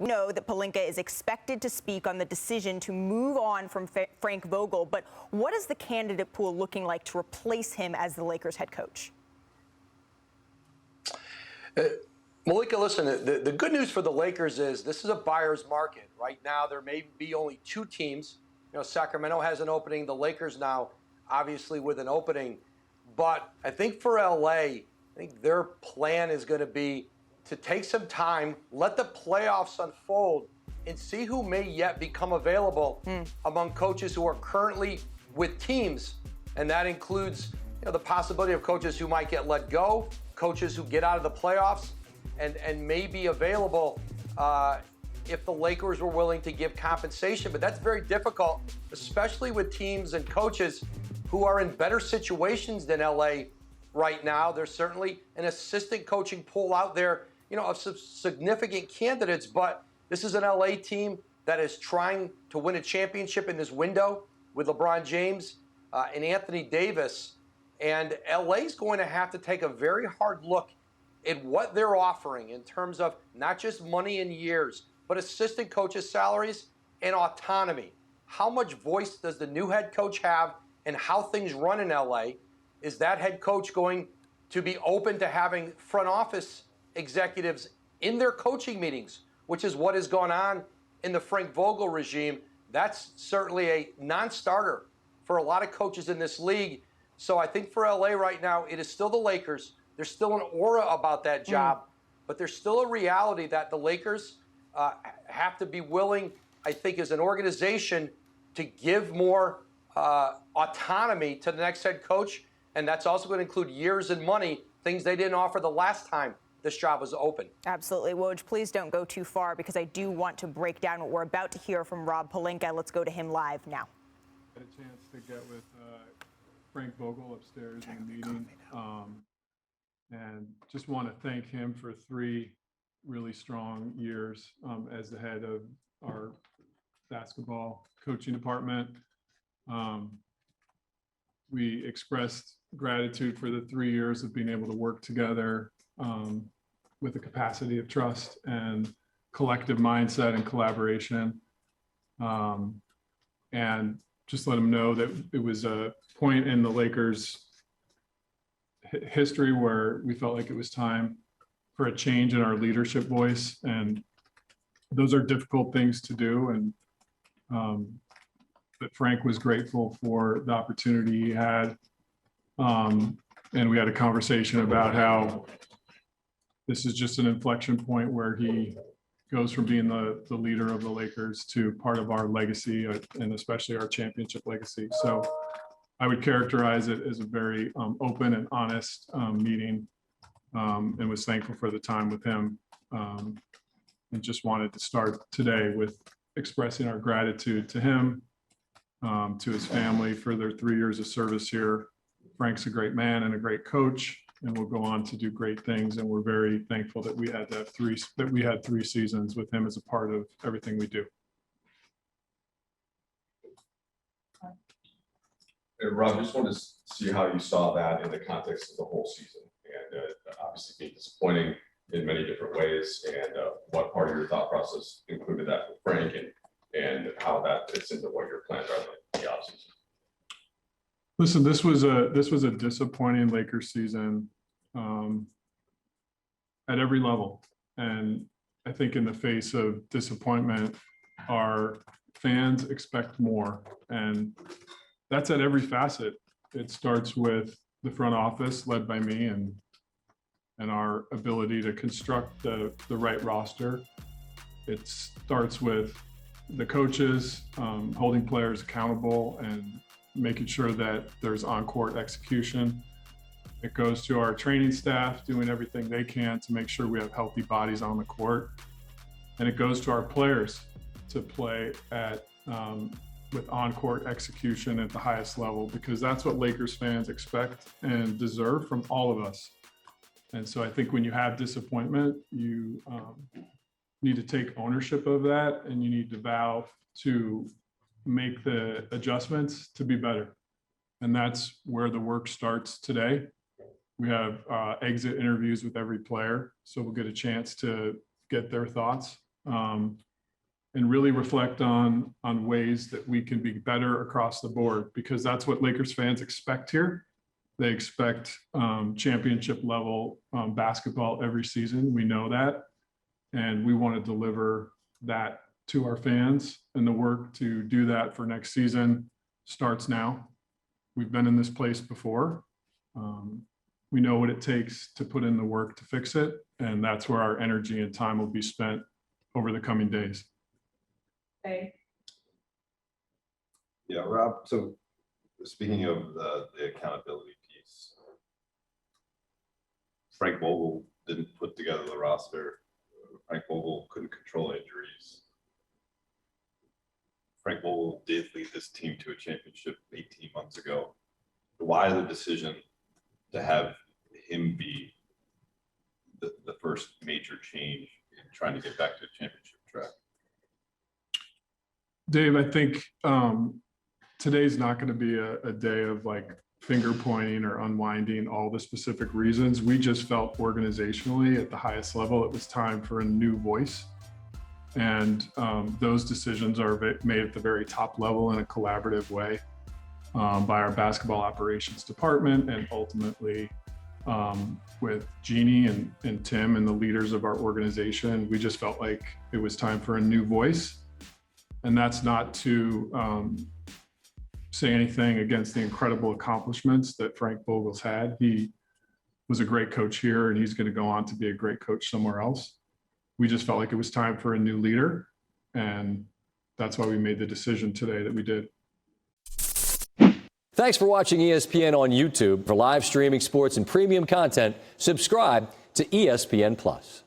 We know that Pelinka is expected to speak on the decision to move on from Frank Vogel, but what is the candidate pool looking like to replace him as the Lakers head coach? Malika, listen, the good news for the Lakers is this is a buyer's market. Right now, there may be only two teams. Sacramento has an opening. The Lakers now, obviously, with an opening. But I think for LA, I think their plan is going to be to take some time, let the playoffs unfold, and see who may yet become available among coaches who are currently with teams. And that includes the possibility of coaches who might get let go, coaches who get out of the playoffs, and may be available if the Lakers were willing to give compensation. But that's very difficult, especially with teams and coaches who are in better situations than LA right now. There's certainly an assistant coaching pool out there, of some significant candidates, but this is an LA team that is trying to win a championship in this window with LeBron James and Anthony Davis. And LA's going to have to take a very hard look at what they're offering in terms of not just money and years, but assistant coaches' salaries and autonomy. How much voice does the new head coach have in how things run in LA? Is that head coach going to be open to having front office executives in their coaching meetings, which is what has gone on in the Frank Vogel regime? That's certainly a non-starter for a lot of coaches in this league. So I think for LA right now, it is still the Lakers. There's still an aura about that job, but there's still a reality that the Lakers have to be willing, I think, as an organization to give more autonomy to the next head coach. And that's also going to include years and money, things they didn't offer the last time this job was open. Absolutely. Woj, please don't go too far because I do want to break down what we're about to hear from Rob Pelinka. Let's go to him live now. I had a chance to get with Frank Vogel upstairs in the meeting, and just want to thank him for 3 really strong years as the head of our basketball coaching department. We expressed gratitude for the 3 years of being able to work together with a capacity of trust and collective mindset and collaboration. And just let him know that it was a point in the Lakers history where we felt like it was time for a change in our leadership voice. And those are difficult things to do. And but Frank was grateful for the opportunity he had. And we had a conversation about how this is just an inflection point where he goes from being the leader of the Lakers to part of our legacy, and especially our championship legacy. So I would characterize it as a very open and honest meeting, and was thankful for the time with him. And just wanted to start today with expressing our gratitude to him, to his family for their 3 years of service here. Frank's a great man and a great coach, and will go on to do great things. And we're very thankful that we had three seasons with him as a part of everything we do. And Rob, just wanted to see how you saw that in the context of the whole season, and obviously being disappointing in many different ways, and what part of your thought process included that with Frank, and how that fits into what your plans are in the offseason. Listen, this was a disappointing Lakers season at every level. And I think in the face of disappointment, our fans expect more. And that's at every facet. It starts with the front office led by me and our ability to construct the right roster. It starts with the coaches holding players accountable and making sure that there's on-court execution. It goes to our training staff doing everything they can to make sure we have healthy bodies on the court. And it goes to our players to play at with on-court execution at the highest level, because that's what Lakers fans expect and deserve from all of us. And so I think when you have disappointment, you need to take ownership of that, and you need to vow to make the adjustments to be better. And that's where the work starts today. We have exit interviews with every player, so we'll get a chance to get their thoughts and really reflect on ways that we can be better across the board, because that's what Lakers fans expect here. They expect championship level basketball every season. We know that, and we want to deliver that to our fans, and the work to do that for next season starts now. We've been in this place before. We know what it takes to put in the work to fix it, and that's where our energy and time will be spent over the coming days. Okay. Yeah, Rob, so speaking of the accountability piece, Frank Vogel didn't put together the roster. Frank Vogel couldn't control injuries. Frank Vogel did lead this team to a championship 18 months ago. Why the decision to have him be the first major change in trying to get back to a championship track? Dave, I think today's not going to be a day of like finger pointing or unwinding all the specific reasons. We just felt organizationally at the highest level, it was time for a new voice. And those decisions are made at the very top level in a collaborative way by our basketball operations department, and ultimately with Jeannie and Tim and the leaders of our organization. We just felt like it was time for a new voice. And that's not to say anything against the incredible accomplishments that Frank Vogel's had. He was a great coach here, and he's going to go on to be a great coach somewhere else. We just felt like it was time for a new leader, and that's why we made the decision today that we did. Thanks for watching ESPN on YouTube. For live streaming sports and premium content, subscribe to ESPN+.